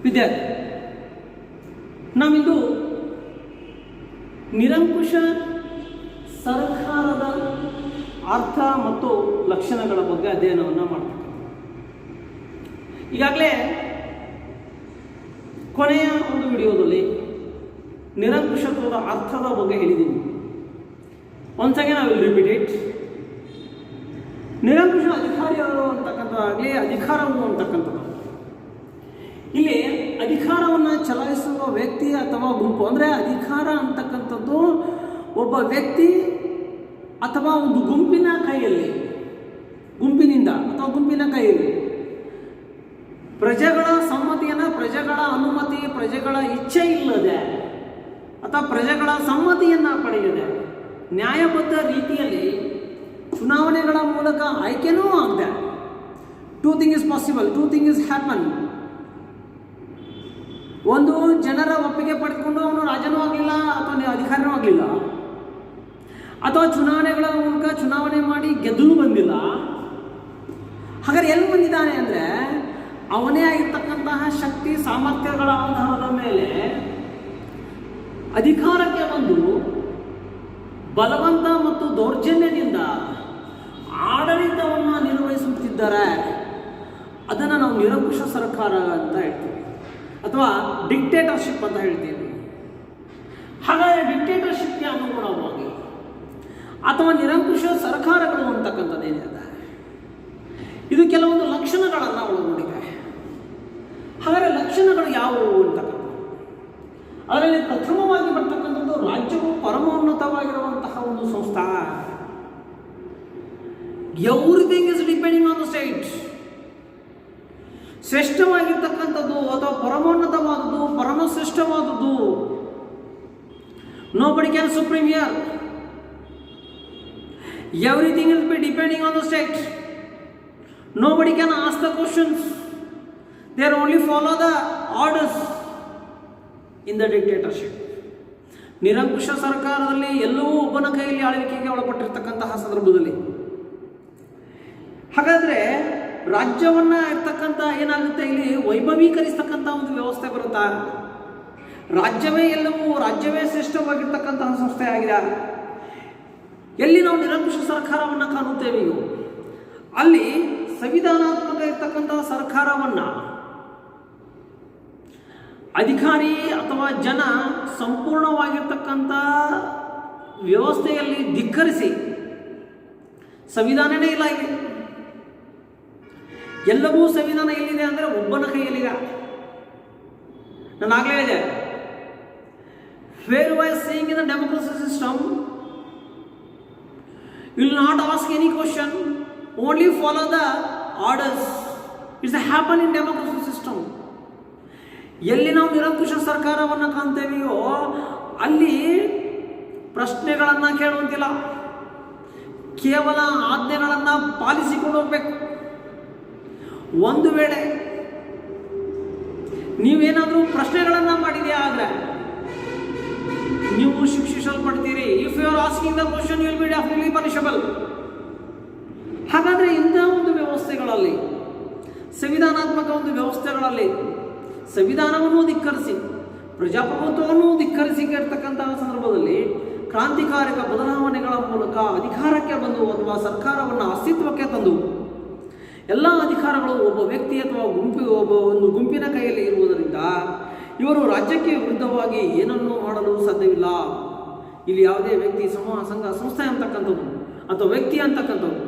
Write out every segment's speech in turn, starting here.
ವಿದ್ಯಾರ್ಥಿ, ನಾವಿಂದು ನಿರಂಕುಶ ಸರ್ಕಾರದ ಅರ್ಥ ಮತ್ತು ಲಕ್ಷಣಗಳ ಬಗ್ಗೆ ಅಧ್ಯಯನವನ್ನು ಮಾಡ್ತಕ್ಕಂಥ. ಈಗಾಗಲೇ ಕೊನೆಯ ಒಂದು ವಿಡಿಯೋದಲ್ಲಿ ನಿರಂಕುಶತ್ವದ ಅರ್ಥದ ಬಗ್ಗೆ ಹೇಳಿದ್ದೀನಿ. Once again I will repeat it. ನಿರಂಕುಶ ಅಧಿಕಾರಿಗಳು ಅಂತಕ್ಕಂಥದ್ದಾಗಲಿ ಅಧಿಕಾರವು ಅಂತಕ್ಕಂಥದ್ದು, ಇಲ್ಲಿ ಅಧಿಕಾರವನ್ನು ಚಲಾಯಿಸುವ ವ್ಯಕ್ತಿ ಅಥವಾ ಗುಂಪು, ಅಂದರೆ ಅಧಿಕಾರ ಅಂತಕ್ಕಂಥದ್ದು ಒಬ್ಬ ವ್ಯಕ್ತಿ ಅಥವಾ ಒಂದು ಗುಂಪಿನ ಕೈಯಲ್ಲಿ, ಗುಂಪಿನಿಂದ ಅಥವಾ ಗುಂಪಿನ ಕೈಯಲ್ಲಿ ಪ್ರಜೆಗಳ ಸಮ್ಮತಿಯನ್ನು, ಪ್ರಜೆಗಳ ಅನುಮತಿ, ಪ್ರಜೆಗಳ ಇಚ್ಛೆ ಇಲ್ಲದೆ ಅಥವಾ ಪ್ರಜೆಗಳ ಸಮ್ಮತಿಯನ್ನು ಪಡೆಯದೆ ನ್ಯಾಯಬದ್ಧ ರೀತಿಯಲ್ಲಿ ಚುನಾವಣೆಗಳ ಮೂಲಕ ಆಯ್ಕೆನೂ ಆಗದೆ, two thing is possible, two thing is happen. ಒಂದು, ಜನರ ಒಪ್ಪಿಗೆ ಪಡೆದುಕೊಂಡು ಅವನು ರಾಜನೂ ಆಗಲಿಲ್ಲ ಅಥವಾ ಅಧಿಕಾರಿನೂ ಆಗಲಿಲ್ಲ, ಅಥವಾ ಚುನಾವಣೆಗಳ ಮೂಲಕ ಚುನಾವಣೆ ಮಾಡಿ ಗೆದ್ದೂ ಬಂದಿಲ್ಲ. ಹಾಗಾದ್ರೆ ಎಲ್ಲಿ ಬಂದಿದ್ದಾನೆ ಅಂದರೆ ಅವನೇ ಆಗಿರ್ತಕ್ಕಂತಹ ಶಕ್ತಿ ಸಾಮರ್ಥ್ಯಗಳ ಆಧಾರದ ಮೇಲೆ ಅಧಿಕಾರಕ್ಕೆ ಬಂದು ಬಲವಂತ ಮತ್ತು ದೌರ್ಜನ್ಯದಿಂದ ಆಡಳಿತವನ್ನು ನಿರ್ವಹಿಸುತ್ತಿದ್ದಾರೆ. ಅದನ್ನು ನಾವು ನಿರಂಕುಶ ಸರ್ಕಾರ ಅಂತ ಹೇಳ್ತೀವಿ ಅಥವಾ ಡಿಕ್ಟೇಟರ್ಶಿಪ್ ಅಂತ ಹೇಳ್ತೀವಿ. ಹಾಗಾದರೆ ಡಿಕ್ಟೇಟರ್ಶಿಪ್ಗೆ ಅನುಗುಣವಾಗಿ ಅಥವಾ ನಿರಂಕುಶ ಸರ್ಕಾರಗಳು ಅಂತಕ್ಕಂಥದ್ದೇನಿದೆ, ಇದು ಕೆಲವೊಂದು ಲಕ್ಷಣಗಳನ್ನು ಒಳಗೊಂಡಿದೆ. ಹಾಗಾದರೆ ಲಕ್ಷಣಗಳು ಯಾವುವು ಅಂತಕ್ಕಂಥ, ಅದರಲ್ಲಿ ಪ್ರಥಮವಾಗಿ ಬರ್ತಕ್ಕಂಥದ್ದು ರಾಜ್ಯವು ಪರಮೋನ್ನತವಾಗಿರುವಂತಹ ಒಂದು ಸಂಸ್ಥೆ. Everything is depending on the state. ಶ್ರೇಷ್ಠವಾಗಿರ್ತಕ್ಕಂಥದ್ದು ಅಥವಾ ಪರಮೋನ್ನತವಾದದ್ದು, ಪರಮಶ್ರೇಷ್ಠವಾದದ್ದು. Nobody can supreme here. Everything is be depending on the state. Nobody can ask the questions. They only follow the orders in the dictatorship. ನಿರಂಕುಶ ಸರ್ಕಾರದಲ್ಲಿ ಎಲ್ಲವೂ ಒಬ್ಬನ ಕೈಯಲ್ಲಿ ಆಳ್ವಿಕೆಗೆ ಒಳಪಟ್ಟಿರ್ತಕ್ಕಂತಹ ಸಂದರ್ಭದಲ್ಲಿ, ಹಾಗಾದರೆ ರಾಜ್ಯವನ್ನ ಇರ್ತಕ್ಕಂಥ ಏನಾಗುತ್ತೆ, ಇಲ್ಲಿ ವೈಭವೀಕರಿಸ್ತಕ್ಕಂಥ ಒಂದು ವ್ಯವಸ್ಥೆ ಬರುತ್ತಾ? ರಾಜ್ಯವೇ ಎಲ್ಲವೂ, ರಾಜ್ಯವೇ ಶ್ರೇಷ್ಠವಾಗಿರ್ತಕ್ಕಂತಹ ಸಂಸ್ಥೆ ಆಗಿದೆ. ಎಲ್ಲಿ ನಾವು ನಿರಂಕುಶ ಸರ್ಕಾರವನ್ನು ಕಾಣುತ್ತೇವೆಯೋ ಅಲ್ಲಿ ಸಂವಿಧಾನಾತ್ಮಕ ಇರ್ತಕ್ಕಂತಹ ಸರ್ಕಾರವನ್ನು ಅಧಿಕಾರಿ ಅಥವಾ ಜನ ಸಂಪೂರ್ಣವಾಗಿರ್ತಕ್ಕಂಥ ವ್ಯವಸ್ಥೆಯಲ್ಲಿ ಧಿಕ್ಕರಿಸಿ, ಸಂವಿಧಾನನೇ ಇಲ್ಲ ಇಲ್ಲಿ, ಎಲ್ಲವೂ ಸಂವಿಧಾನ ಎಲ್ಲಿದೆ ಅಂದರೆ ಒಬ್ಬನ ಕೈಯಲ್ಲಿದೆ. ನಾನು ಆಗಲೇ ಹೇಳಿದೆ, where we are seeing in the democracy system, you will not ask any question, only follow the orders. It's a happen in democracy system. ಎಲ್ಲಿ ನಾವು ನಿರಂಕುಶ ಸರ್ಕಾರವನ್ನು ಕಾಣ್ತೇವೆಯೋ ಅಲ್ಲಿ ಪ್ರಶ್ನೆಗಳನ್ನು ಕೇಳುವಂತಿಲ್ಲ, ಕೇವಲ ಆಜ್ಞೆಗಳನ್ನು ಪಾಲಿಸಿಕೊಂಡು ಹೋಗ್ಬೇಕು. ಒಂದು ವೇಳೆ ನೀವೇನಾದರೂ ಪ್ರಶ್ನೆಗಳನ್ನು ಮಾಡಿದೆಯಾ ಆದರೆ ನೀವು ಶಿಕ್ಷಿಸಲ್ಪಡ್ತೀರಿ. If you are asking the question you will be definitely punishable. ಹಾಗಾದರೆ ಇಂಥ ಒಂದು ವ್ಯವಸ್ಥೆಗಳಲ್ಲಿ, ಸಂವಿಧಾನಾತ್ಮಕ ಒಂದು ವ್ಯವಸ್ಥೆಗಳಲ್ಲಿ ಸಂವಿಧಾನವನ್ನು ಧಿಕ್ಕರಿಸಿ, ಪ್ರಜಾಪ್ರಭುತ್ವವನ್ನು ಧಿಕ್ಕರಿಸಿ ಇರ್ತಕ್ಕಂತಹ ಸಂದರ್ಭದಲ್ಲಿ ಕ್ರಾಂತಿಕಾರಕ ಬದಲಾವಣೆಗಳ ಮೂಲಕ ಅಧಿಕಾರಕ್ಕೆ ಬಂದು ಅಥವಾ ಸರ್ಕಾರವನ್ನು ಅಸ್ತಿತ್ವಕ್ಕೆ ತಂದು ಎಲ್ಲ ಅಧಿಕಾರಗಳು ಒಬ್ಬ ವ್ಯಕ್ತಿ ಅಥವಾ ಒಂದು ಗುಂಪಿನ ಕೈಯಲ್ಲಿ ಇರುವುದರಿಂದ ಇವರು ರಾಜ್ಯಕ್ಕೆ ವಿರುದ್ಧವಾಗಿ ಏನನ್ನೂ ಮಾಡಲು ಸಾಧ್ಯವಿಲ್ಲ. ಇಲ್ಲಿ ಯಾವುದೇ ವ್ಯಕ್ತಿ, ಸಮೂಹ, ಸಂಘ, ಸಂಸ್ಥೆ ಅಂತಕ್ಕಂಥದ್ದು ಅಥವಾ ವ್ಯಕ್ತಿ ಅಂತಕ್ಕಂಥದ್ದು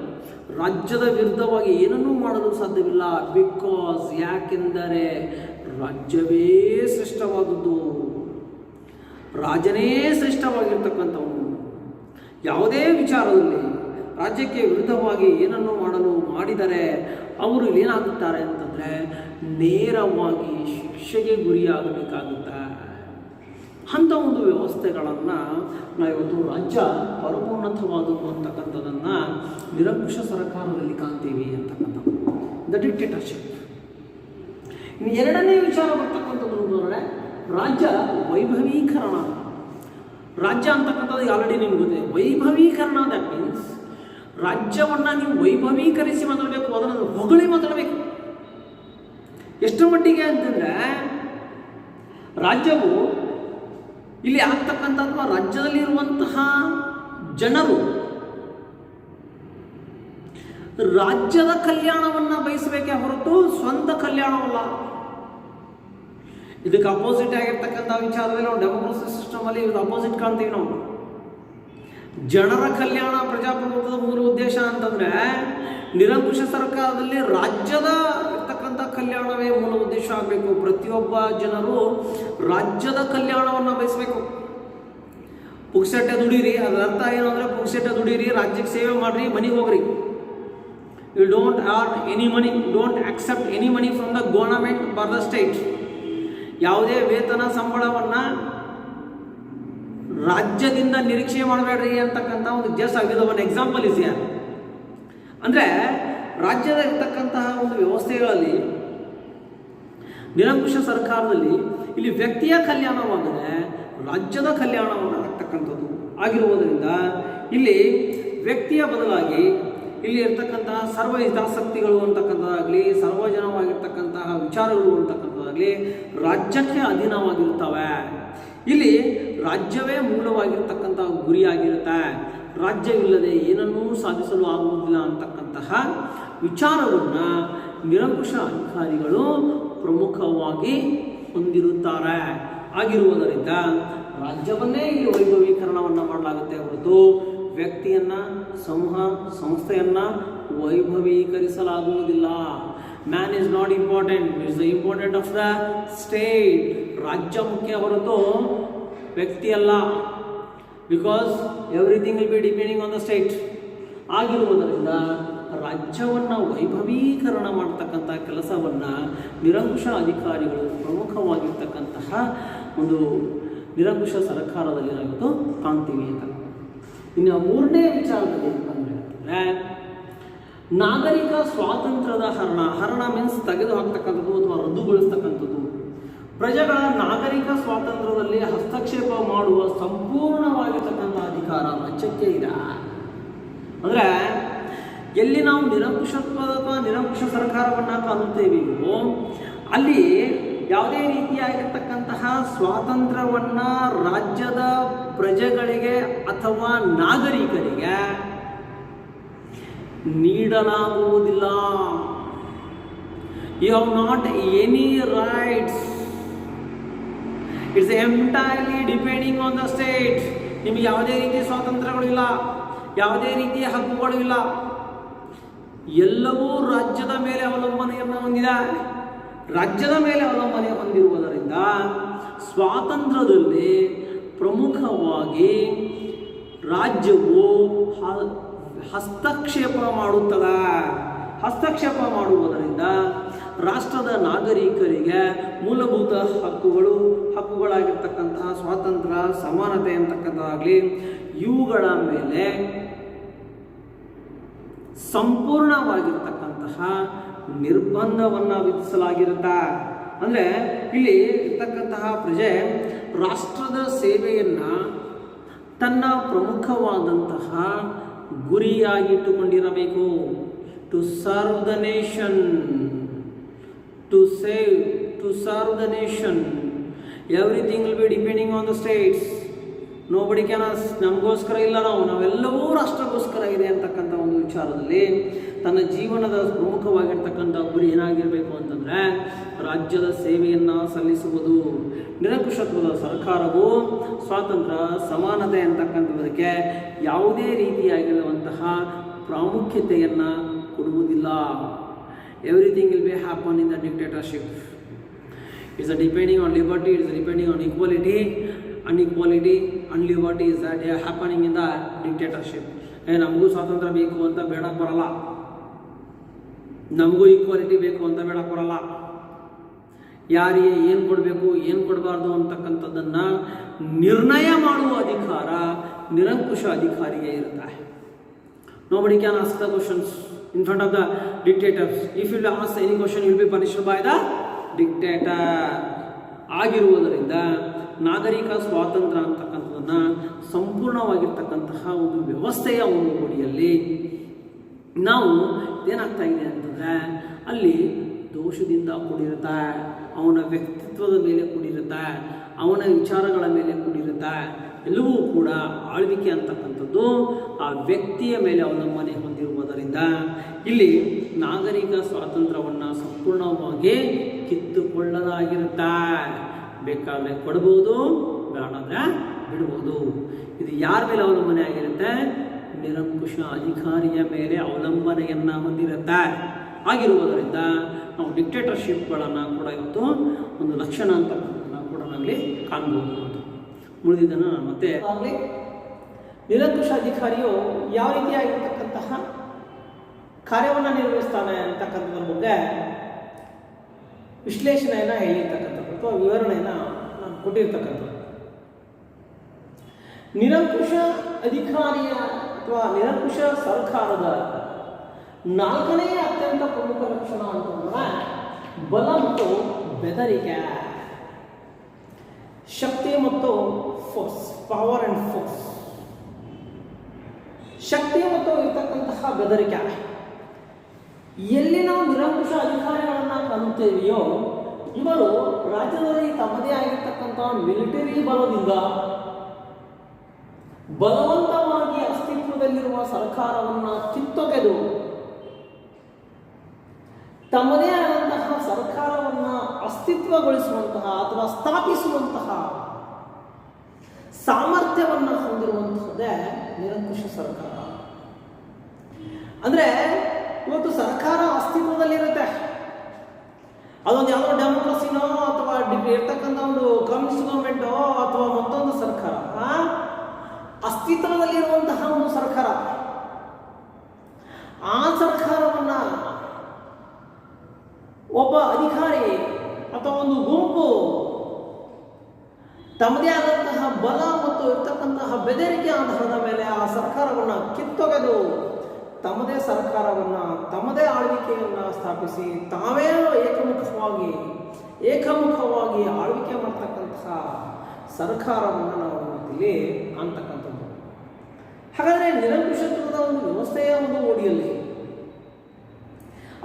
ರಾಜ್ಯದ ವಿರುದ್ಧವಾಗಿ ಏನನ್ನೂ ಮಾಡಲು ಸಾಧ್ಯವಿಲ್ಲ. ಬಿಕಾಸ್ ಯಾಕೆಂದರೆ ರಾಜ್ಯವೇ ಶ್ರೇಷ್ಠವಾದದ್ದು, ರಾಜನೇ ಶ್ರೇಷ್ಠವಾಗಿರ್ತಕ್ಕಂಥವನು. ಯಾವುದೇ ವಿಚಾರದಲ್ಲಿ ರಾಜ್ಯಕ್ಕೆ ವಿರುದ್ಧವಾಗಿ ಏನನ್ನು ಮಾಡಲು ಮಾಡಿದರೆ ಅವರು ಏನಾಗುತ್ತಾರೆ ಅಂತಂದರೆ ನೇರವಾಗಿ ಶಿಕ್ಷೆಗೆ ಗುರಿಯಾಗಬೇಕಾಗುತ್ತೆ. ಅಂಥ ಒಂದು ವ್ಯವಸ್ಥೆಗಳನ್ನು ನಾವಿವತ್ತು ರಾಜ್ಯ ಪರಮೋನ್ನತವಾದದ್ದು ಅಂತಕ್ಕಂಥದ್ದನ್ನು ನಿರಂಕುಶ ಸರ್ಕಾರದಲ್ಲಿ ಕಾಣ್ತೀವಿ ಅಂತಕ್ಕಂಥದ್ದು, ದ ಡಿಕ್ಟೇಟರ್ಶಿಪ್. ಇನ್ನು ಎರಡನೇ ವಿಚಾರ ಬರ್ತಕ್ಕಂಥದ್ದು ಅಂದರೆ ರಾಜ್ಯ ವೈಭವೀಕರಣ. ರಾಜ್ಯ ಅಂತಕ್ಕಂಥದ್ದು ಆಲ್ರೆಡಿ ನಿಮ್ಗೆ ಗೊತ್ತಿದೆ. ವೈಭವೀಕರಣ ದಟ್ ಮೀನ್ಸ್ ರಾಜ್ಯವನ್ನು ನೀವು ವೈಭವೀಕರಿಸಿ ಮಾತಾಡಬೇಕು, ಅದನ್ನು ಹೊಗಳಿ ಮಾತಾಡಬೇಕು. ಎಷ್ಟರ ಮಟ್ಟಿಗೆ ಅಂತಂದರೆ ರಾಜ್ಯವು ಇಲ್ಲಿ ಆಗ್ತಕ್ಕಂಥ ಅಥವಾ ರಾಜ್ಯದಲ್ಲಿರುವಂತಹ ಜನರು ರಾಜ್ಯದ ಕಲ್ಯಾಣವನ್ನ ಬಯಸಬೇಕೇ ಹೊರತು ಸ್ವಂತ ಕಲ್ಯಾಣವಲ್ಲ. ಇದಕ್ಕೆ ಅಪೋಸಿಟ್ ಆಗಿರ್ತಕ್ಕಂಥ ವಿಚಾರದಲ್ಲಿ ನಾವು ಡೆಮೋಕ್ರಸಿ ಸಿಸ್ಟಮ್ ಅಲ್ಲಿ ಇದು ಅಪೋಸಿಟ್ ಕಾಣ್ತೀವಿ ನಾವು. ಜನರ ಕಲ್ಯಾಣ ಪ್ರಜಾಪ್ರಭುತ್ವದ ಮೂಲ ಉದ್ದೇಶ ಅಂತಂದ್ರೆ ನಿರಂಕುಶ ಸರ್ಕಾರದಲ್ಲಿ ರಾಜ್ಯದ ಇರ್ತಕ್ಕಂಥ ಕಲ್ಯಾಣವೇ ಮೂಲ ಉದ್ದೇಶ ಆಗಬೇಕು. ಪ್ರತಿಯೊಬ್ಬ ಜನರು ರಾಜ್ಯದ ಕಲ್ಯಾಣವನ್ನ ಬಯಸಬೇಕು. ಪುಕ್ಸಟ್ಟೆ ದುಡೀರಿ, ಅದರ ಅರ್ಥ ಏನು ಅಂದ್ರೆ ಪುಕ್ಸಟ್ಟೆ ದುಡೀರಿ, ರಾಜ್ಯಕ್ಕೆ ಸೇವೆ ಮಾಡ್ರಿ, ಮನೆಗೆ ಹೋಗ್ರಿ. You don't earn any money, don't accept any money from the government or the state. ಯಾವುದೇ ವೇತನ ಸಂಬಳವನ್ನ ರಾಜ್ಯದಿಂದ ನಿರೀಕ್ಷೆ ಮಾಡಬೇಡ್ರಿ ಅಂತಕ್ಕಂಥ ಒಂದು ಜಸ್ಟ್ ಆಗಿದೆ ಒಂದು ಎಕ್ಸಾಂಪಲ್ ಇಸ್ ಯಾರ್ ಅಂದ್ರೆ ರಾಜ್ಯದ ಇರ್ತಕ್ಕಂತಹ ಒಂದು ವ್ಯವಸ್ಥೆಗಳಲ್ಲಿ ನಿರಂಕುಶ ಸರ್ಕಾರದಲ್ಲಿ ಇಲ್ಲಿ ವ್ಯಕ್ತಿಯ ಕಲ್ಯಾಣವಾಗದೆ ರಾಜ್ಯದ ಕಲ್ಯಾಣವನ್ನು ಆಗ್ತಕ್ಕಂಥದ್ದು ಆಗಿರುವುದರಿಂದ ಇಲ್ಲಿ ವ್ಯಕ್ತಿಯ ಬದಲಾಗಿ ಇಲ್ಲಿ ಇರ್ತಕ್ಕಂತಹ ಸರ್ವ ಹಿತಾಸಕ್ತಿಗಳು ಅಂತಕ್ಕಂಥದ್ದಾಗಲಿ ಸರ್ವಜನವಾಗಿರ್ತಕ್ಕಂತಹ ವಿಚಾರಗಳು ಅಂತಕ್ಕಂಥದ್ದಾಗಲಿ ರಾಜ್ಯಕ್ಕೆ ಅಧೀನವಾಗಿರುತ್ತವೆ. ಇಲ್ಲಿ ರಾಜ್ಯವೇ ಮೂಲವಾಗಿರ್ತಕ್ಕಂತಹ ಗುರಿಯಾಗಿರುತ್ತೆ. ರಾಜ್ಯವಿಲ್ಲದೆ ಏನನ್ನೂ ಸಾಧಿಸಲು ಆಗುವುದಿಲ್ಲ ಅಂತಕ್ಕಂತಹ ವಿಚಾರವನ್ನು ನಿರಂಕುಶ ಅಧಿಕಾರಿಗಳು ಪ್ರಮುಖವಾಗಿ ಹೊಂದಿರುತ್ತಾರೆ. ಆಗಿರುವುದರಿಂದ ರಾಜ್ಯವನ್ನೇ ಇಲ್ಲಿ ವೈಭವೀಕರಣವನ್ನು ಮಾಡಲಾಗುತ್ತೆ ಹೊರತು ವ್ಯಕ್ತಿಯನ್ನ ಸಮೂಹ ಸಂಸ್ಥೆಯನ್ನ ವೈಭವೀಕರಿಸಲಾಗುವುದಿಲ್ಲ. Man is not important, it's the important of the state. ರಾಜ್ಯ ಮುಖ್ಯ ಹೊರತು ವ್ಯಕ್ತಿ ಅಲ್ಲ. Because everything will be depending on the state. ಆಗಿರುವುದರಿಂದ ರಾಜ್ಯವನ್ನು ವೈಭವೀಕರಣ ಮಾಡತಕ್ಕಂಥ ಕೆಲಸವನ್ನು ನಿರಂಕುಶ ಅಧಿಕಾರಿಗಳು ಪ್ರಮುಖವಾಗಿರ್ತಕ್ಕಂತಹ ಒಂದು ನಿರಂಕುಶ ಸರ್ಕಾರದಲ್ಲಿ ನಾವು ಕಾಣ್ತೀವಿ ಅಂತ. ಇನ್ನು ಮೂರನೇ ವಿಚಾರದಲ್ಲಿ ಅಂತಂದರೆ ನಾಗರಿಕ ಸ್ವಾತಂತ್ರ್ಯದ ಹರಣ ಮೀನ್ಸ್ ತೆಗೆದು ಹಾಕ್ತಕ್ಕಂಥದ್ದು ಅಥವಾ ರದ್ದುಗೊಳಿಸ್ತಕ್ಕಂಥದ್ದು. ಪ್ರಜೆಗಳ ನಾಗರಿಕ ಸ್ವಾತಂತ್ರ್ಯದಲ್ಲಿ ಹಸ್ತಕ್ಷೇಪ ಮಾಡುವ ಸಂಪೂರ್ಣವಾಗಿರ್ತಕ್ಕಂಥ ಅಧಿಕಾರ ರಾಜ್ಯಕ್ಕೆ ಇದೆ. ಅಂದರೆ ಎಲ್ಲಿ ನಾವು ನಿರಂಕುಶತ್ವದ ಅಥವಾ ನಿರಂಕುಶ ಸರ್ಕಾರವನ್ನು ಕಾಣುತ್ತೇವೆಯೋ ಅಲ್ಲಿ ಯಾವುದೇ ರೀತಿಯಾಗಿರ್ತಕ್ಕಂತಹ ಸ್ವಾತಂತ್ರ್ಯವನ್ನು ರಾಜ್ಯದ ಪ್ರಜೆಗಳಿಗೆ ಅಥವಾ ನಾಗರಿಕರಿಗೆ ನೀಡಲಾಗುವುದಿಲ್ಲ. You have not any rights. It's entirely depending on the state. ನಿಮಗೆ ಯಾವುದೇ ರೀತಿಯ ಸ್ವಾತಂತ್ರ್ಯಗಳಿಲ್ಲ, ಯಾವುದೇ ರೀತಿಯ ಹಕ್ಕುಗಳು ಇಲ್ಲ. ಎಲ್ಲವೂ ರಾಜ್ಯದ ಮೇಲೆ ಅವಲಂಬನೆಯನ್ನು ಹೊಂದಿದೆ. ರಾಜ್ಯದ ಮೇಲೆ ಅವಲಂಬನೆ ಹೊಂದಿರುವುದರಿಂದ ಸ್ವಾತಂತ್ರ್ಯದಲ್ಲಿ ಪ್ರಮುಖವಾಗಿ ರಾಜ್ಯವು ಹಸ್ತಕ್ಷೇಪ ಮಾಡುತ್ತದೆ. ಹಸ್ತಕ್ಷೇಪ ಮಾಡುವುದರಿಂದ ರಾಷ್ಟ್ರದ ನಾಗರಿಕರಿಗೆ ಮೂಲಭೂತ ಹಕ್ಕುಗಳಾಗಿರ್ತಕ್ಕಂತಹ ಸ್ವಾತಂತ್ರ್ಯ, ಸಮಾನತೆ ಅಂತಕ್ಕಂಥದ್ದಾಗಲಿ ಇವುಗಳ ಮೇಲೆ ಸಂಪೂರ್ಣವಾಗಿರ್ತಕ್ಕಂತಹ ನಿರ್ಬಂಧವನ್ನು ವಿಧಿಸಲಾಗಿರುತ್ತೆ. ಅಂದರೆ ಇಲ್ಲಿ ಇರ್ತಕ್ಕಂತಹ ಪ್ರಜೆ ರಾಷ್ಟ್ರದ ಸೇವೆಯನ್ನು ತನ್ನ ಪ್ರಮುಖವಾದಂತಹ ಗುರಿಯಾಗಿಟ್ಟುಕೊಂಡಿರಬೇಕು. To serve the nation, to serve the nation. Everything will be depending on the states. Nobody can ನಮಗೋಸ್ಕರ ಇಲ್ಲ, ನಾವೆಲ್ಲವೂ ರಾಷ್ಟ್ರಕ್ಕೋಸ್ಕರ ಇದೆ ಅಂತಕ್ಕಂಥ ಒಂದು ವಿಚಾರದಲ್ಲಿ ತನ್ನ ಜೀವನದ ಪ್ರಮುಖವಾಗಿರ್ತಕ್ಕಂಥ ಗುರಿ ಏನಾಗಿರಬೇಕು ಅಂತಂದರೆ ರಾಜ್ಯದ ಸೇವೆಯನ್ನು ಸಲ್ಲಿಸುವುದು. ನಿರಂಕುಶತ್ವದ ಸರ್ಕಾರವು ಸ್ವಾತಂತ್ರ್ಯ, ಸಮಾನತೆ ಅಂತಕ್ಕಂಥದಕ್ಕೆ ಯಾವುದೇ ರೀತಿಯಾಗಿರುವಂತಹ ಪ್ರಾಮುಖ್ಯತೆಯನ್ನು ಕೊಡುವುದಿಲ್ಲ. Everything will be happen in the dictatorship. It's depending on liberty, it's depending on equality. Unequality, unliberty is happening in the dictatorship. ನಮಗೂ ಸ್ವಾತಂತ್ರ್ಯ ಬೇಕು ಅಂತ ಬೇಡಕ್ಕೆ ಬರಲ್ಲ, ನಮಗೂ ಈಕ್ವಾಲಿಟಿ ಬೇಕು ಅಂತ ಬೇಡಕ್ಕೆ ಬರಲ್ಲ. ಯಾರಿಗೆ ಏನು ಕೊಡಬೇಕು, ಏನು ಕೊಡಬಾರ್ದು ಅಂತಕ್ಕಂಥದ್ದನ್ನು ನಿರ್ಣಯ ಮಾಡುವ ಅಧಿಕಾರ ನಿರಂಕುಶ ಅಧಿಕಾರಿಗೆ ಇರುತ್ತೆ. Nobody can ask the questions in front of the dictators. If you ask any question, you will be punished by the dictator. ಆಗಿರುವುದರಿಂದ ನಾಗರಿಕ ಸ್ವಾತಂತ್ರ್ಯ ಅಂತಕ್ಕಂಥದ್ದನ್ನು ಸಂಪೂರ್ಣವಾಗಿರ್ತಕ್ಕಂತಹ ಒಂದು ವ್ಯವಸ್ಥೆಯ ಒಂದು ಕೋಡಿಯಲ್ಲಿ ನಾವು ಏನಾಗ್ತಾ ಇದೆ ಅಂತಂದರೆ ಅಲ್ಲಿ ದೋಷದಿಂದ ಕೂಡಿರುತ್ತೆ. ಅವನ ವ್ಯಕ್ತಿತ್ವ ಅಸ್ತಿತ್ವದ ಮೇಲೆ ಕೂಡಿರುತ್ತೆ, ಅವನ ವಿಚಾರಗಳ ಮೇಲೆ ಕೂಡಿರುತ್ತೆ. ಎಲ್ಲವೂ ಕೂಡ ಆಳ್ವಿಕೆ ಅಂತಕ್ಕಂಥದ್ದು ಆ ವ್ಯಕ್ತಿಯ ಮೇಲೆ ಅವಲಂಬನೆ ಹೊಂದಿರುವುದರಿಂದ ಇಲ್ಲಿ ನಾಗರಿಕ ಸ್ವಾತಂತ್ರ್ಯವನ್ನು ಸಂಪೂರ್ಣವಾಗಿ ಕಿತ್ತುಕೊಳ್ಳಲಾಗಿರುತ್ತೆ. ಬೇಕಾದರೆ ಕೊಡ್ಬೋದು, ಬೇಡಾದರೆ ಬಿಡ್ಬೋದು. ಇದು ಯಾರ ಮೇಲೆ ಅವಲಂಬನೆ ಆಗಿರುತ್ತೆ? ನಿರಂಕುಶ ಅಧಿಕಾರಿಯ ಮೇಲೆ ಅವಲಂಬನೆಯನ್ನು ಹೊಂದಿರುತ್ತೆ. ಆಗಿರುವುದರಿಂದ ನಾವು ಡಿಕ್ಟೇಟರ್ಶಿಪ್ಗಳನ್ನು ಕೂಡ ಇವತ್ತು ಒಂದು ಲಕ್ಷಣ ಅಂತಕ್ಕಂಥದ್ದನ್ನು ಕೂಡ ನಾವಿಲ್ಲಿ ಕಾಣ್ಬೋದು. ಉಳಿದಿದ್ದನ್ನು ನಾನು ಮತ್ತೆ ಆಗಲಿ ನಿರಂಕುಶ ಅಧಿಕಾರಿಯು ಯಾವ ರೀತಿಯಾಗಿರ್ತಕ್ಕಂತಹ ಕಾರ್ಯವನ್ನು ನಿರ್ವಹಿಸ್ತಾನೆ ಅಂತಕ್ಕಂಥದ್ರ ಬಗ್ಗೆ ವಿಶ್ಲೇಷಣೆಯನ್ನು ಹೇಳಿರ್ತಕ್ಕಂಥದ್ದು ಅಥವಾ ವಿವರಣೆಯನ್ನು ನಾನು ಕೊಟ್ಟಿರ್ತಕ್ಕಂಥದ್ದು. ನಿರಂಕುಶ ಅಧಿಕಾರಿಯ ಅಥವಾ ನಿರಂಕುಶ ಸರ್ಕಾರದ ನಾಲ್ಕನೆಯ ಅತ್ಯಂತ ಪ್ರಮುಖ ಲಕ್ಷಣ ಅಂತಂದ್ರೆ ಬಲ ಮತ್ತು ಬೆದರಿಕೆ, ಶಕ್ತಿ ಮತ್ತು ಫೋರ್ಸ್, ಪವರ್ ಅಂಡ್ ಫೋರ್ಸ್. ಶಕ್ತಿ ಮತ್ತು ಇರ್ತಕ್ಕಂತಹ ಬೆದರಿಕೆ. ಎಲ್ಲಿ ನಾವು ನಿರಂಕುಶ ಅಧಿಕಾರಿಗಳನ್ನ ಕಾಣುತ್ತೇವೆಯೋ ಇವರು ರಾಜ್ಯದಲ್ಲಿ ತಮ್ಮದೇ ಆಗಿರ್ತಕ್ಕಂತಹ ಮಿಲಿಟರಿ ಬಲದಿಂದ ಬಲವಂತವಾಗಿ ಅಸ್ತಿತ್ವದಲ್ಲಿರುವ ಸರ್ಕಾರವನ್ನು ಕಿತ್ತೊಗೆದು ತಮ್ಮದೇ ಆದಂತಹ ಸರ್ಕಾರವನ್ನು ಅಸ್ತಿತ್ವಗೊಳಿಸುವಂತಹ ಅಥವಾ ಸ್ಥಾಪಿಸುವಂತಹ ಸಾಮರ್ಥ್ಯವನ್ನು ಹೊಂದಿರುವಂತಹದ್ದೇ ನಿರಂಕುಶ ಸರ್ಕಾರ. ಅಂದ್ರೆ ಇವತ್ತು ಸರ್ಕಾರ ಅಸ್ತಿತ್ವದಲ್ಲಿರುತ್ತೆ, ಅದೊಂದು ಯಾವುದೋ ಡೆಮೋಕ್ರಸಿನೋ ಅಥವಾ ಇರ್ತಕ್ಕಂಥ ಒಂದು ಕಮ್ಯುನಿಸ್ಟ್ ಗವರ್ಮೆಂಟೋ ಅಥವಾ ಮತ್ತೊಂದು ಸರ್ಕಾರ, ಅಸ್ತಿತ್ವದಲ್ಲಿರುವಂತಹ ಒಂದು ಸರ್ಕಾರ. ಆ ಸರ್ಕಾರವನ್ನ ಒಬ್ಬ ಅಧಿಕಾರಿ ಅಥವಾ ಒಂದು ಗುಂಪು ತಮ್ಮದೇ ಆದಂತಹ ಬಲ ಮತ್ತು ಇರ್ತಕ್ಕಂತಹ ಬೆದರಿಕೆ ಆಧಾರದ ಮೇಲೆ ಆ ಸರ್ಕಾರವನ್ನು ಕಿತ್ತೊಗೆದು ತಮ್ಮದೇ ಸರ್ಕಾರವನ್ನು ತಮ್ಮದೇ ಆಳ್ವಿಕೆಯನ್ನು ಸ್ಥಾಪಿಸಿ ತಾವೇ ಏಕಮುಖವಾಗಿ ಆಳ್ವಿಕೆ ಮಾಡ್ತಕ್ಕಂತಹ ಸರ್ಕಾರವನ್ನು ನಾವು ಇಲ್ಲಿ ಕಾಣ್ತಕ್ಕಂಥದ್ದು. ಹಾಗಾದರೆ ನಿರಂಕುಶತ್ವದ ಒಂದು ವ್ಯವಸ್ಥೆಯ ಒಂದು ಓಡಿಯಲ್ಲಿ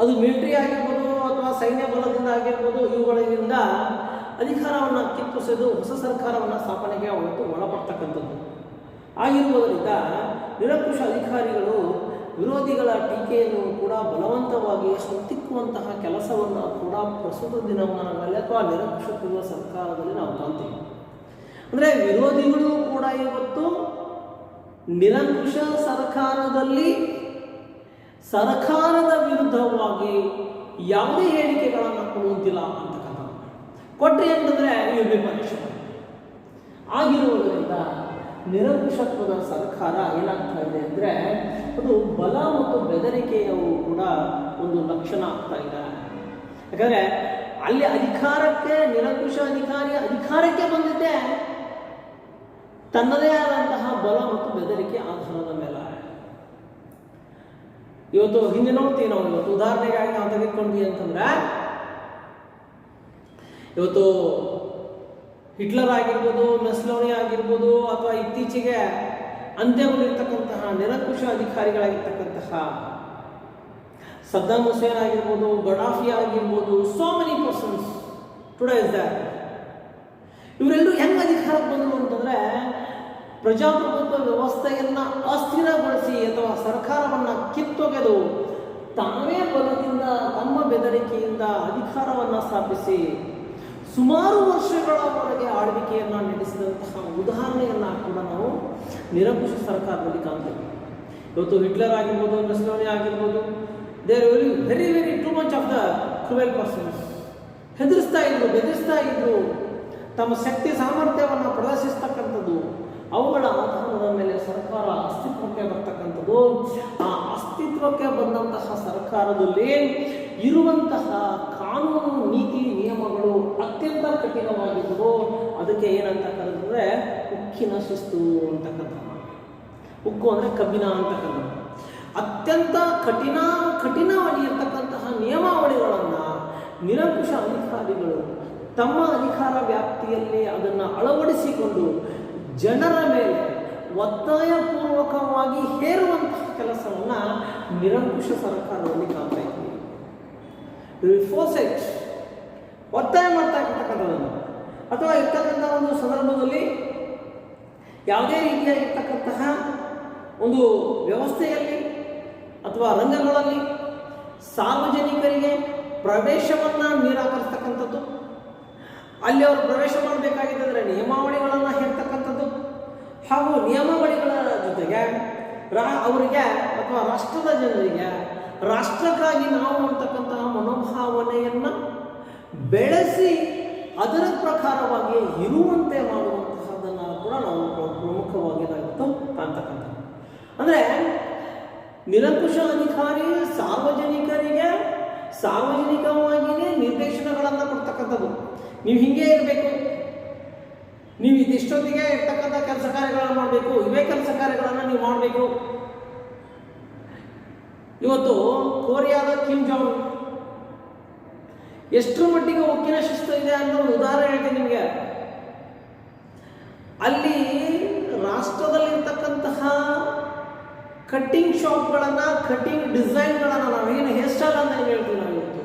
ಅದು ಮಿಲಿಟರಿ ಆಗಿರ್ಬೋದು ಅಥವಾ ಸೈನ್ಯ ಬಲದಿಂದ ಆಗಿರ್ಬೋದು, ಇವುಗಳಿಂದ ಅಧಿಕಾರವನ್ನು ಕಿತ್ತುಸೆದು ಹೊಸ ಸರ್ಕಾರವನ್ನು ಸ್ಥಾಪನೆಗೆ ಅವತ್ತು ಒಳಪಡ್ತಕ್ಕಂಥದ್ದು. ಆಗಿರುವುದರಿಂದ ನಿರಂಕುಶ ಅಧಿಕಾರಿಗಳು ವಿರೋಧಿಗಳ ಟೀಕೆಯನ್ನು ಕೂಡ ಬಲವಂತವಾಗಿ ಹತ್ತಿಕ್ಕುವಂತಹ ಕೆಲಸವನ್ನು ಕೂಡ ಪ್ರಸ್ತುತ ದಿನಮಾನಗಳಲ್ಲಿ ಅಥವಾ ನಿರಂಕುಶತ್ವದ ಸರ್ಕಾರದಲ್ಲಿ ನಾವು ಕಾಣ್ತೀವಿ. ಅಂದರೆ ವಿರೋಧಿಗಳು ಕೂಡ ಇವತ್ತು ನಿರಂಕುಶ ಸರ್ಕಾರದಲ್ಲಿ ಸರ್ಕಾರದ ವಿರುದ್ಧವಾಗಿ ಯಾವುದೇ ಹೇಳಿಕೆಗಳನ್ನು ಕೊಡುವಂತಿಲ್ಲ ಅಂತಕ್ಕಂಥ ಕೊಟ್ಟರೆ ಅಂತಂದರೆ ಇವು ವಿಮರ್ಶೆ. ಆಗಿರುವುದರಿಂದ ನಿರಂಕುಶತ್ವದ ಸರ್ಕಾರ ಏನಾಗ್ತಾ ಇದೆ ಅಂದರೆ ಅದು ಬಲ ಮತ್ತು ಬೆದರಿಕೆಯವು ಕೂಡ ಒಂದು ಲಕ್ಷಣ ಆಗ್ತಾ ಇದೆ. ಯಾಕಂದರೆ ಅಲ್ಲಿ ಅಧಿಕಾರಕ್ಕೆ ನಿರಂಕುಶ ಅಧಿಕಾರಕ್ಕೆ ಬಂದಿದ್ದೆ ತನ್ನದೇ ಆದಂತಹ ಬಲ ಮತ್ತು ಬೆದರಿಕೆ ಆಧಾರದ ಮೇಲೆ. ಇವತ್ತು ಹಿಂದೆ ನೋಡ್ತೀವಿ ನಾವು, ಇವತ್ತು ಉದಾಹರಣೆಗಾಗಿ ನಾವು ತೆಗೆದುಕೊಂಡ್ವಿ ಅಂತಂದ್ರೆ ಇವತ್ತು ಹಿಟ್ಲರ್ ಆಗಿರ್ಬೋದು, ಮೆಸ್ಲೋನಿ ಆಗಿರ್ಬೋದು, ಅಥವಾ ಇತ್ತೀಚೆಗೆ ಅಂತ್ಯಗೊಂಡಿರ್ತಕ್ಕಂತಹ ನಿರಂಕುಶ ಅಧಿಕಾರಿಗಳಾಗಿರ್ತಕ್ಕಂತಹ ಸದ್ದಾಮ್ ಹುಸೇನ್ ಆಗಿರ್ಬೋದು, ಗಡಾಫಿ ಆಗಿರ್ಬೋದು, so many persons today is there. ಇವರೆಲ್ಲರೂ ಹೆಂಗೆ ಅಧಿಕಾರಕ್ಕೆ ಬಂದರು ಅಂತಂದ್ರೆ ಪ್ರಜಾಪ್ರಭುತ್ವ ವ್ಯವಸ್ಥೆಯನ್ನು ಅಸ್ಥಿರಗೊಳಿಸಿ ಅಥವಾ ಸರ್ಕಾರವನ್ನು ಕಿತ್ತೊಗೆದು ತಾವೇ ಬಲದಿಂದ ತಮ್ಮ ಬೆದರಿಕೆಯಿಂದ ಅಧಿಕಾರವನ್ನು ಸ್ಥಾಪಿಸಿ ಸುಮಾರು ವರ್ಷಗಳವರೆಗೆ ಆಳ್ವಿಕೆಯನ್ನು ನಡೆಸಿದಂತಹ ಉದಾಹರಣೆಯನ್ನು ಕೂಡ ನಾವು ನಿರಂಕುಶ ಸರ್ಕಾರದಲ್ಲಿ ಕಾಣ್ತೇವೆ. ಇವತ್ತು ಹಿಟ್ಲರ್ ಆಗಿರ್ಬೋದು, ಮೆಸ್ಲೋನಿ ಆಗಿರ್ಬೋದು, they are very very too much of the cruel persons. ಹೆದರಿಸ್ತಾ ಇದ್ರು, ಬೆದರಿಸ್ತಾ ಇದ್ರು, ತಮ್ಮ ಶಕ್ತಿ ಸಾಮರ್ಥ್ಯವನ್ನು ಪ್ರದರ್ಶಿಸ್ತಕ್ಕಂಥದ್ದು. ಅವುಗಳ ಆಧಾರದ ಮೇಲೆ ಸರ್ಕಾರ ಅಸ್ತಿತ್ವಕ್ಕೆ ಬರ್ತಕ್ಕಂಥದ್ದು. ಆ ಅಸ್ತಿತ್ವಕ್ಕೆ ಬಂದಂತಹ ಸರ್ಕಾರದಲ್ಲಿ ಇರುವಂತಹ ಕಾನೂನು ನೀತಿ ನಿಯಮಗಳು ಅತ್ಯಂತ ಕಠಿಣವಾಗಿದ್ದವು. ಅದಕ್ಕೆ ಏನಂತ ಕರೆದ್ರೆ ಉಕ್ಕಿನ ಶಿಸ್ತು ಅಂತಕ್ಕಂಥ. ಉಕ್ಕು ಅಂದರೆ ಕಬ್ಬಿಣ ಅಂತಕ್ಕಂಥದ್ದು. ಅತ್ಯಂತ ಕಠಿಣವಾಗಿರ್ತಕ್ಕಂತಹ ನಿಯಮಾವಳಿಗಳನ್ನು ನಿರಂಕುಶ ಅಧಿಕಾರಿಗಳು ತಮ್ಮ ಅಧಿಕಾರ ವ್ಯಾಪ್ತಿಯಲ್ಲಿ ಅದನ್ನು ಅಳವಡಿಸಿಕೊಂಡು ಜನರ ಮೇಲೆ ಒತ್ತಾಯಪೂರ್ವಕವಾಗಿ ಹೇರುವಂತಹ ಕೆಲಸವನ್ನು ನಿರಂಕುಶ ಸರ್ಕಾರದಲ್ಲಿ ಕಾಣ್ತಾ ಇದ್ದೀವಿ. ಒತ್ತಾಯ ಮಾಡ್ತಾ ಇರ್ತಕ್ಕಂಥದ್ದನ್ನು, ಅಥವಾ ಇರ್ತಕ್ಕಂಥ ಒಂದು ಸಂದರ್ಭದಲ್ಲಿ ಯಾವುದೇ ರೀತಿಯಾಗಿರ್ತಕ್ಕಂತಹ ಒಂದು ವ್ಯವಸ್ಥೆಯಲ್ಲಿ ಅಥವಾ ರಂಗಗಳಲ್ಲಿ ಸಾರ್ವಜನಿಕರಿಗೆ ಪ್ರವೇಶವನ್ನು ನಿರಾಕರಿಸ್ತಕ್ಕಂಥದ್ದು, ಅಲ್ಲಿ ಅವರು ಪ್ರವೇಶ ಮಾಡಬೇಕಾಗಿದ್ದರೆ ನಿಯಮಾವಳಿಗಳನ್ನು ಹೇಳ್ತಕ್ಕಂಥದ್ದು, ಹಾಗೂ ನಿಯಮಾವಳಿಗಳ ಜೊತೆಗೆ ಅವರಿಗೆ ಅಥವಾ ರಾಷ್ಟ್ರದ ಜನರಿಗೆ ರಾಷ್ಟ್ರಕ್ಕಾಗಿ ನಾವು ಅಂತಕ್ಕಂತಹ ಮನೋಭಾವನೆಯನ್ನು ಬೆಳೆಸಿ ಅದರ ಪ್ರಕಾರವಾಗಿ ಇರುವಂತೆ ಮಾಡುವಂತಹದನ್ನು ಕೂಡ ನಾವು ಪ್ರಮುಖವಾಗಿ ನಾವು ಕಾಣ್ತಕ್ಕಂಥದ್ದು. ಅಂದರೆ ನಿರಂಕುಶ ಅಧಿಕಾರಿ ಸಾರ್ವಜನಿಕವಾಗಿಯೇ ನಿರ್ದೇಶನಗಳನ್ನು ಕೊಡ್ತಕ್ಕಂಥದ್ದು. ನೀವು ಹೀಗೆ ಇರಬೇಕು, ನೀವು ಇದಿಷ್ಟೊತ್ತಿಗೆ ಇರ್ತಕ್ಕಂಥ ಕೆಲಸ ಕಾರ್ಯಗಳನ್ನು ಮಾಡಬೇಕು, ಇವೇ ಕೆಲಸ ಕಾರ್ಯಗಳನ್ನು ನೀವು ಮಾಡಬೇಕು. ಇವತ್ತು ಕೊರಿಯಾದ ಕಿಮ್ ಜಾಂಗ್ ಎಷ್ಟರ ಮಟ್ಟಿಗೆ ಉಕ್ಕಿನ ಶಿಸ್ತು ಇದೆ ಅಂತ ಒಂದು ಉದಾಹರಣೆ ಹೇಳ್ತೀನಿ ನಿಮಗೆ. ಅಲ್ಲಿ ರಾಷ್ಟ್ರದಲ್ಲಿರ್ತಕ್ಕಂತಹ ಕಟ್ಟಿಂಗ್ ಶಾಪ್ಗಳನ್ನು, ಕಟ್ಟಿಂಗ್ ಡಿಸೈನ್ಗಳನ್ನು, ನಾವೇನು ಹೇರ್ ಸ್ಟೈಲ್ ಅಂತ ಹೇಳ್ತೀವಿ ನಾವು ಇವತ್ತು,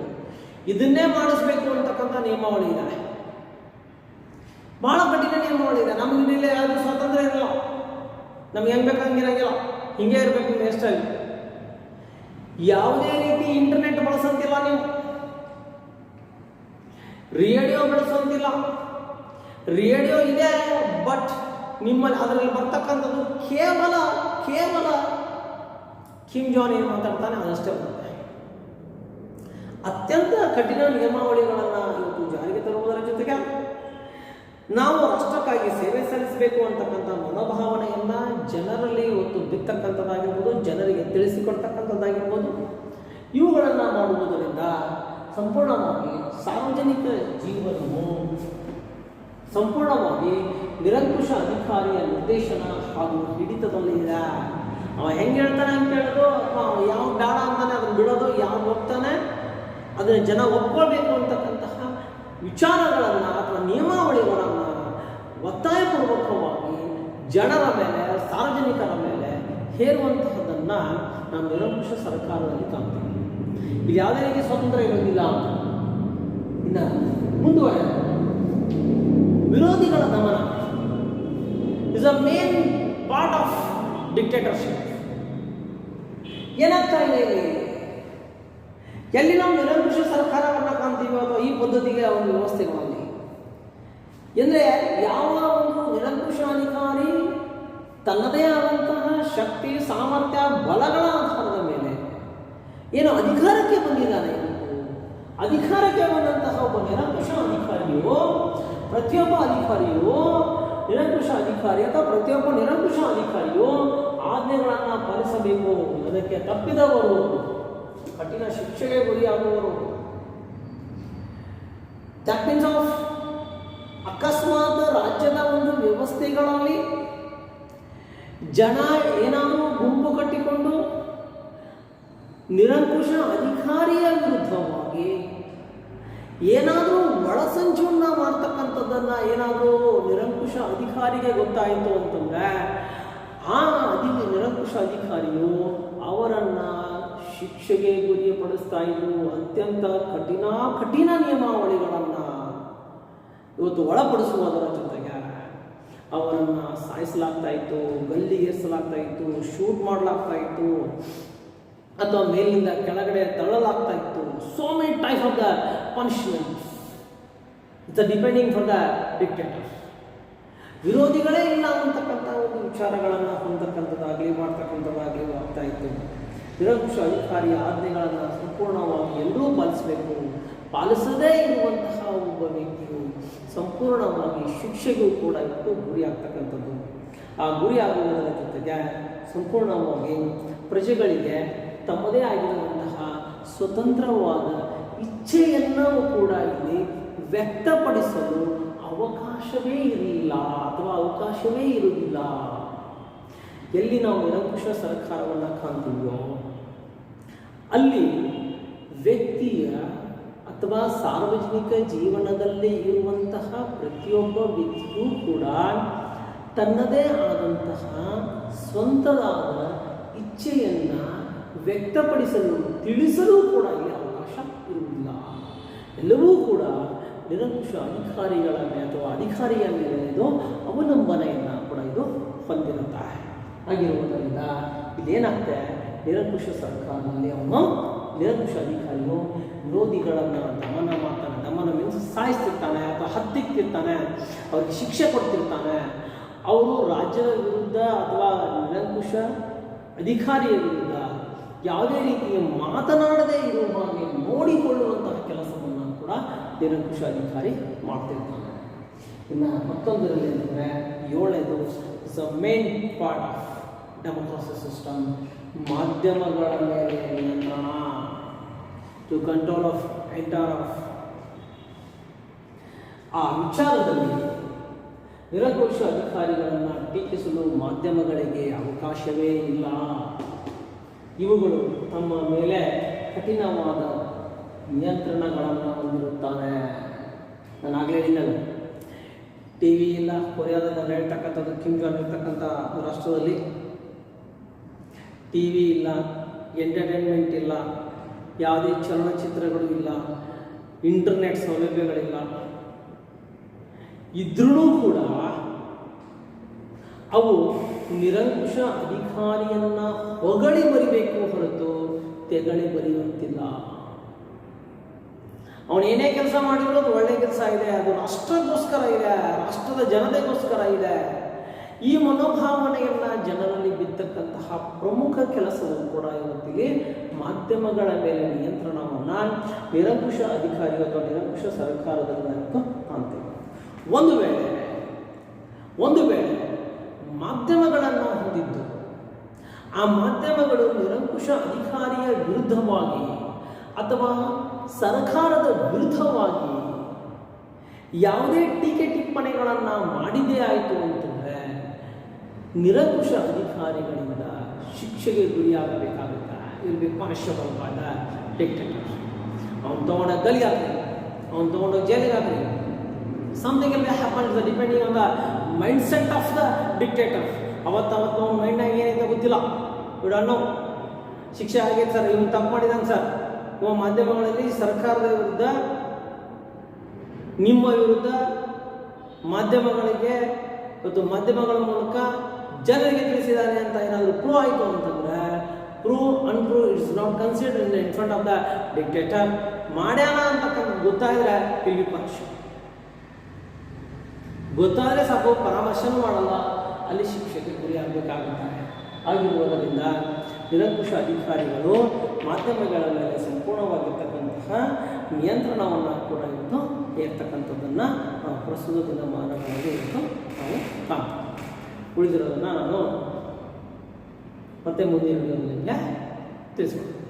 ಇದನ್ನೇ ಮಾಡಿಸ್ಬೇಕು ಅಂತಕ್ಕಂಥ ನಿಯಮಾವಳಿ ಇದೆ. ಬಹಳ ಕಠಿಣ ನಿಯಮಾವಳಿ ಇದೆ. ನಮ್ಗೆ ಇಲ್ಲಿ ಯಾವುದು ಸ್ವಾತಂತ್ರ್ಯ ಇರಲ್ಲ, ನಮ್ಗೆ ಹೆಂಗೆ ಬೇಕು ಹಂಗಿರಂಗಿಲ್ಲ, ಹಿಂಗೆ ಇರಬೇಕು ಹೇರ್ ಸ್ಟೈಲ್. ಯಾವುದೇ ರೀತಿ ಇಂಟರ್ನೆಟ್ ಬಳಸಂತಿಲ್ಲ, ನೀವು ರೇಡಿಯೋ ಬಳಸುವಂತಿಲ್ಲ. ರೇಡಿಯೋ ಇದೆ, ಬಟ್ ನಿಮ್ಮಲ್ಲಿ ಅದರಲ್ಲಿ ಬರ್ತಕ್ಕಂಥದ್ದು ಕೇವಲ ಕಿಮ್ ಜಾನ್ ಏನು ಮಾತಾಡ್ತಾನೆ ಅದಷ್ಟೇ ಬರುತ್ತೆ. ಅತ್ಯಂತ ಕಠಿಣ ನಿಯಮಾವಳಿಗಳನ್ನು ಇವತ್ತು ಜಾರಿಗೆ ತರುವುದರ ಜೊತೆಗೆ ನಾವು ರಾಷ್ಟ್ರಕ್ಕಾಗಿ ಸೇವೆ ಸಲ್ಲಿಸಬೇಕು ಅಂತಕ್ಕಂಥ ಮನೋಭಾವನೆಯನ್ನು ಜನರಲ್ಲಿ ಇವತ್ತು ಬಿತ್ತಕ್ಕಂಥದ್ದಾಗಿರ್ಬೋದು, ಜನರಿಗೆ ತಿಳಿಸಿಕೊಡ್ತಕ್ಕಂಥದ್ದಾಗಿರ್ಬೋದು, ಇವುಗಳನ್ನು ಮಾಡುವುದರಿಂದ ಸಂಪೂರ್ಣವಾಗಿ ಸಾರ್ವಜನಿಕ ಜೀವನವು ಸಂಪೂರ್ಣವಾಗಿ ನಿರಂಕುಶ ಅಧಿಕಾರಿಯ ನಿರ್ದೇಶನ ಹಾಗೂ ಹಿಡಿತದಲ್ಲಿ ಇದೆ. ಅವ ಹೆಂಗೆ ಹೇಳ್ತಾನೆ ಅಂತ ಹೇಳೋದು, ಅಥವಾ ಯಾವ ಬೇಡ ಅಂತಾನೆ ಅದನ್ನು ಬಿಡೋದು, ಯಾವ ಹೋಗ್ತಾನೆ ಅದನ್ನು ಜನ ಒಪ್ಕೊಳ್ಬೇಕು ಅಂತಕ್ಕಂತಹ ವಿಚಾರಗಳನ್ನು ಅಥವಾ ನಿಯಮಾವಳಿಗಳನ್ನು ಒತ್ತಾಯಪೂರ್ವಕವಾಗಿ ಜನರ ಮೇಲೆ, ಸಾರ್ವಜನಿಕರ ಮೇಲೆ ಹೇರುವಂತಹದನ್ನು ನಾವು ನಿರಂಕುಶ ಸರ್ಕಾರದಲ್ಲಿ ಕಾಣ್ತೀವಿ. ಇಲ್ಲಿ ಯಾವುದೇ ರೀತಿ ಸ್ವಾತಂತ್ರ್ಯ ಇರೋದಿಲ್ಲ ಅಂತ. ಇನ್ನು ಮುಂದುವರೆ ವಿರೋಧಿಗಳ ದಮನ is a main part of dictatorship. ಏನಾಗ್ತಾ ಇದೆ ಇಲ್ಲಿ? ಎಲ್ಲಿ ನಾವು ನಿರಂಕುಶ ಸರ್ಕಾರವನ್ನು ಕಾಣ್ತೀವಿ ಅಥವಾ ಈ ಪದ್ಧತಿಗೆ ಒಂದು ವ್ಯವಸ್ಥೆಗಳಲ್ಲಿ, ಅಂದರೆ ಯಾವ ಒಂದು ನಿರಂಕುಶ ಅಧಿಕಾರಿ ತನ್ನದೇ ಆದಂತಹ ಶಕ್ತಿ, ಸಾಮರ್ಥ್ಯ, ಬಲಗಳ ಆಧಾರದ ಮೇಲೆ ಏನು ಅಧಿಕಾರಕ್ಕೆ ಬಂದಿದ್ದಾನೆ, ಅಧಿಕಾರಕ್ಕೆ ಬಂದಂತಹ ಒಬ್ಬ ನಿರಂಕುಶ ಅಧಿಕಾರಿಯು ಪ್ರತಿಯೊಬ್ಬ ಅಧಿಕಾರಿಯು ನಿರಂಕುಶ ಅಧಿಕಾರಿ ಅಥವಾ ಪ್ರತಿಯೊಬ್ಬ ನಿರಂಕುಶ ಅಧಿಕಾರಿಯು ಆಜ್ಞೆಗಳನ್ನು ಪಾಲಿಸಬೇಕು. ಅದಕ್ಕೆ ತಪ್ಪಿದವರು ಕಠಿಣ ಶಿಕ್ಷೆಗೆ ಗುರಿಯಾಗುವರು. ದಟ್ ಮೀನ್ಸ್ ಆಫ್ ಅಕಸ್ಮಾತ್ ರಾಜ್ಯದ ಒಂದು ವ್ಯವಸ್ಥೆಗಳಲ್ಲಿ ಜನ ಏನಾದರೂ ಗುಂಪು ಕಟ್ಟಿಕೊಂಡು ನಿರಂಕುಶ ಅಧಿಕಾರಿಯ ವಿರುದ್ಧವಾಗಿ ಏನಾದರೂ ಒಳಸಂಚನ್ನು ಮಾಡ್ತಕ್ಕಂಥದ್ದನ್ನು ಏನಾದರೂ ನಿರಂಕುಶ ಅಧಿಕಾರಿಗೆ ಗೊತ್ತಾಯಿತು ಅಂತಂದರೆ ಆ ನಿರಂಕುಶ ಅಧಿಕಾರಿಯು ಅವರನ್ನು ಶಿಕ್ಷೆಗೆ ಗುರಿಪಡಿಸ್ತಾ ಇದ್ರು. ಅತ್ಯಂತ ಕಠಿಣ ನಿಯಮಾವಳಿಗಳನ್ನು ಇವತ್ತು ಒಳಪಡಿಸುವುದರ ಜೊತೆಗೆ ಅವರನ್ನು ಸಾಯಿಸಲಾಗ್ತಾ ಇತ್ತು, ಗಲ್ಲಿಗೇರಿಸಲಾಗ್ತಾ ಇತ್ತು, ಶೂಟ್ ಮಾಡಲಾಗ್ತಾ ಇತ್ತು, ಅಥವಾ ಮೇಲಿಂದ ಕೆಳಗಡೆ ತಳ್ಳಲಾಗ್ತಾ ಇತ್ತು. So many type of the punishments it's depending for the dictator. ವಿರೋಧಿಗಳೇ ಇಲ್ಲ ಅಂತಕ್ಕಂಥ ಒಂದು ವಿಚಾರಗಳನ್ನು ಹೊಂದಕ್ಕಂಥದ್ದಾಗಲಿ ಮಾಡ್ತಕ್ಕಂಥದ್ದಾಗಲಿ ಆಗ್ತಾ ಇತ್ತು. ನಿರಂಕುಶ ಅಧಿಕಾರಿಯ ಆಜ್ಞೆಗಳನ್ನು ಸಂಪೂರ್ಣವಾಗಿ ಎಲ್ಲರೂ ಪಾಲಿಸಬೇಕು. ಪಾಲಿಸದೇ ಇರುವಂತಹ ಒಬ್ಬ ವ್ಯಕ್ತಿಯು ಸಂಪೂರ್ಣವಾಗಿ ಶಿಕ್ಷೆಗೂ ಕೂಡ ಇವತ್ತು ಗುರಿ ಆಗ್ತಕ್ಕಂಥದ್ದು. ಆ ಗುರಿ ಆಗುವುದರ ಜೊತೆಗೆ ಸಂಪೂರ್ಣವಾಗಿ ಪ್ರಜೆಗಳಿಗೆ ತಮ್ಮದೇ ಆಗಿರುವಂತಹ ಸ್ವತಂತ್ರವಾದ ಇಚ್ಛೆಯನ್ನು ಕೂಡ ಇಲ್ಲಿ ವ್ಯಕ್ತಪಡಿಸಲು ಅವಕಾಶವೇ ಇರಲಿಲ್ಲ ಅಥವಾ ಅವಕಾಶವೇ ಇರುವುದಿಲ್ಲ. ಎಲ್ಲಿ ನಾವು ನಿರಂಕುಶ ಸರ್ಕಾರವನ್ನು ಕಾಣ್ತೀವೋ ಅಲ್ಲಿ ವ್ಯಕ್ತಿಯ ಅಥವಾ ಸಾರ್ವಜನಿಕ ಜೀವನದಲ್ಲಿ ಇರುವಂತಹ ಪ್ರತಿಯೊಬ್ಬ ವ್ಯಕ್ತಿಯೂ ಕೂಡ ತನ್ನದೇ ಆದಂತಹ ಸ್ವಂತದಾದ ಇಚ್ಛೆಯನ್ನು ವ್ಯಕ್ತಪಡಿಸಲು ತಿಳಿಸಲು ಕೂಡ ಇಲ್ಲಿ ಅವಕಾಶ ಇರುವುದಿಲ್ಲ. ಎಲ್ಲವೂ ಕೂಡ ನಿರಂಕುಶ ಅಧಿಕಾರಿಗಳ ಮೇಲೆ ಅಥವಾ ಅಧಿಕಾರಿಯ ಮೇಲೆ ಇದು ಅವಲಂಬನೆಯನ್ನು ಕೂಡ ಇದು ಹೊಂದಿರುತ್ತೆ. ಹಾಗಿರುವುದರಿಂದ ಇಲ್ಲೇನಾಗ್ತದೆ, ನಿರಂಕುಶ ಸರ್ಕಾರದಲ್ಲಿ ಅವನು ನಿರಂಕುಶ ಅಧಿಕಾರಿಯು ವಿರೋಧಿಗಳನ್ನು ದಮನ ಮೀನ್ಸ್ ಸಾಯಿಸ್ತಿರ್ತಾನೆ ಅಥವಾ ಹತ್ತಿಕ್ತಿರ್ತಾನೆ, ಅವ್ರಿಗೆ ಶಿಕ್ಷೆ ಕೊಡ್ತಿರ್ತಾನೆ. ಅವರು ರಾಜ್ಯದ ವಿರುದ್ಧ ಅಥವಾ ನಿರಂಕುಶ ಅಧಿಕಾರಿಯ ವಿರುದ್ಧ ಯಾವುದೇ ರೀತಿಯ ಮಾತನಾಡದೇ ಇರುವ ಹಾಗೆ ನೋಡಿಕೊಳ್ಳುವಂತಹ ಕೆಲಸವನ್ನು ಕೂಡ ನಿರಂಕುಶ ಅಧಿಕಾರಿ ಮಾಡ್ತಿರ್ತಾನೆ. ಇನ್ನು ಮತ್ತೊಂದರಲ್ಲಿ ಅಂದರೆ 7ನೇದು is a main part of democracy system, ಮಾಧ್ಯಮಗಳ ಮೇಲೆ ನಿಯಂತ್ರಣ, to control of entire of. ಆ ವಿಚಾರದಲ್ಲಿ ನಿರಂಕುಶ ಅಧಿಕಾರಿಗಳನ್ನು ಟೀಕಿಸಲು ಮಾಧ್ಯಮಗಳಿಗೆ ಅವಕಾಶವೇ ಇಲ್ಲ. ಇವುಗಳು ತಮ್ಮ ಮೇಲೆ ಕಠಿಣವಾದ ನಿಯಂತ್ರಣಗಳನ್ನು ಹೊಂದಿರುತ್ತಾನೆ. ನಾನು ಆಗಲೇ ಹೇಳಿದ್ದಲ್ಲ, ಟಿ ವಿ ಇಲ್ಲ, ಕೊರಿಯಾದಲ್ಲಿ ಹೇಳ್ತಕ್ಕಂಥದ್ದು ಕಿಮ್ ಜಾಂಗ್ ಇರ್ತಕ್ಕಂಥ ರಾಷ್ಟ್ರದಲ್ಲಿ ಟಿ ವಿ ಇಲ್ಲ, ಎಂಟರ್ಟೈನ್ಮೆಂಟ್ ಇಲ್ಲ, ಯಾವುದೇ ಚಲನಚಿತ್ರಗಳು ಇಲ್ಲ, ಇಂಟರ್ನೆಟ್ ಸೌಲಭ್ಯಗಳಿಲ್ಲ. ಇದ್ರೂ ಕೂಡ ಅವು ನಿರಂಕುಶ ಅಧಿಕಾರಿಯನ್ನು ಹೊಗಳಿ ಬರಿಬೇಕು ಹೊರತು ತೆಗಳಿ ಬರೆಯುವಂತಿಲ್ಲ. ಅವನು ಏನೇ ಕೆಲಸ ಮಾಡಿದ್ರು ಅದು ಒಳ್ಳೆಯ ಕೆಲಸ ಇದೆ, ಅದು ರಾಷ್ಟ್ರಕ್ಕೋಸ್ಕರ ಇದೆ, ರಾಷ್ಟ್ರದ ಜನತೆಗೋಸ್ಕರ ಇದೆ. ಈ ಮನೋಭಾವನೆಯನ್ನು ಜನರಲ್ಲಿ ಬಿತ್ತಕ್ಕಂತಹ ಪ್ರಮುಖ ಕೆಲಸವು ಕೂಡ ಇವತ್ತಿಗೆ ಮಾಧ್ಯಮಗಳ ಮೇಲೆ ನಿಯಂತ್ರಣವನ್ನು ನಿರಂಕುಶ ಅಧಿಕಾರಿ ಅಥವಾ ನಿರಂಕುಶ ಸರ್ಕಾರದಲ್ಲಿ ಕಾಣ್ತೇವೆ. ಒಂದು ವೇಳೆ ಮಾಧ್ಯಮಗಳನ್ನು ಹೊಂದಿದ್ದು ಆ ಮಾಧ್ಯಮಗಳು ನಿರಂಕುಶ ಅಧಿಕಾರಿಯ ವಿರುದ್ಧವಾಗಿ ಅಥವಾ ಸರ್ಕಾರದ ವಿರುದ್ಧವಾಗಿ ಯಾವುದೇ ಟೀಕೆ ಟಿಪ್ಪಣಿಗಳನ್ನು ಮಾಡಿದೇ ಆಯಿತು ಅಂತಂದರೆ ನಿರಂಕುಶ ಅಧಿಕಾರಿಗಳಿಂದ ಶಿಕ್ಷೆಗೆ ಗುರಿಯಾಗಬೇಕಾಗುತ್ತೆ. ಇಲ್ಲಿ ಪನಿಷಬಲ್ ಬೈ ದ ಡಿಕ್ಟೇಟರ್. ಅವನು ತಗೊಂಡ ಗಲಿ ಹಾಕಲಿ, ಅವನು ತಗೊಂಡೋಗಿ ಜೈಲಿಗೆ ಹಾಕಲಿ, something will happen depending on the mind set of the dictator. ಅವತ್ತು ಅವನ ಮೈಂಡ್ನಾಗ ಏನೈತೆ ಗೊತ್ತಿಲ್ಲ, ಬಿಡಣ್ಣು ಶಿಕ್ಷೆ ಆಗೈತೆ ಸರ್, ಇವನು ತಪ್ಪು ಮಾಡಿದಾನೆ ಸರ್, ಇವ ಮಾಧ್ಯಮಗಳಲ್ಲಿ ಸರ್ಕಾರದ ವಿರುದ್ಧ, ನಿಮ್ಮ ವಿರುದ್ಧ ಮಾಧ್ಯಮಗಳಿಗೆ ಮತ್ತು ಮಾಧ್ಯಮಗಳ ಮೂಲಕ ಜನರಿಗೆ ತಿಳಿಸಿದ್ದಾರೆ ಅಂತ ಏನಾದರೂ ಪ್ರೂವ್ ಆಯಿತು ಅಂತಂದರೆ, prove unprove it's not considered in front of the dictator. ಮಾಡ್ಯಾನ ಅಂತಕ್ಕಂಥ ಗೊತ್ತಾದರೆ ಇಲ್ಲಿ ಪರೀಕ್ಷೆ ಗೊತ್ತಾದರೆ ಸಾಕು, ಪರಾಮರ್ಶನೂ ಮಾಡಲ್ಲ, ಅಲ್ಲಿ ಶಿಕ್ಷೆಗೆ ಗುರಿಯಾಗಬೇಕಾಗುತ್ತಾರೆ. ಆಗಿರುವುದರಿಂದ ನಿರಂಕುಶ ಅಧಿಕಾರಿಗಳು ಮಾಧ್ಯಮಗಳ ಮೇಲೆ ಸಂಪೂರ್ಣವಾಗಿರ್ತಕ್ಕಂತಹ ನಿಯಂತ್ರಣವನ್ನು ಕೂಡ ಇವತ್ತು ಏರ್ತಕ್ಕಂಥದ್ದನ್ನು ನಾವು ಪ್ರಸ್ತುತ ದಿನಮಾನಗಳಲ್ಲಿ ಇವತ್ತು ನಾವು ಕಾಣ್ತೀವಿ. ಉಳಿದಿರೋದನ್ನು ನಾನು ಮತ್ತೆ ಮುಂದಿನ ವಿಡಿಯೋದಲ್ಲಿ ತಿಳಿಸ್ಕೊಡ್ತೀನಿ.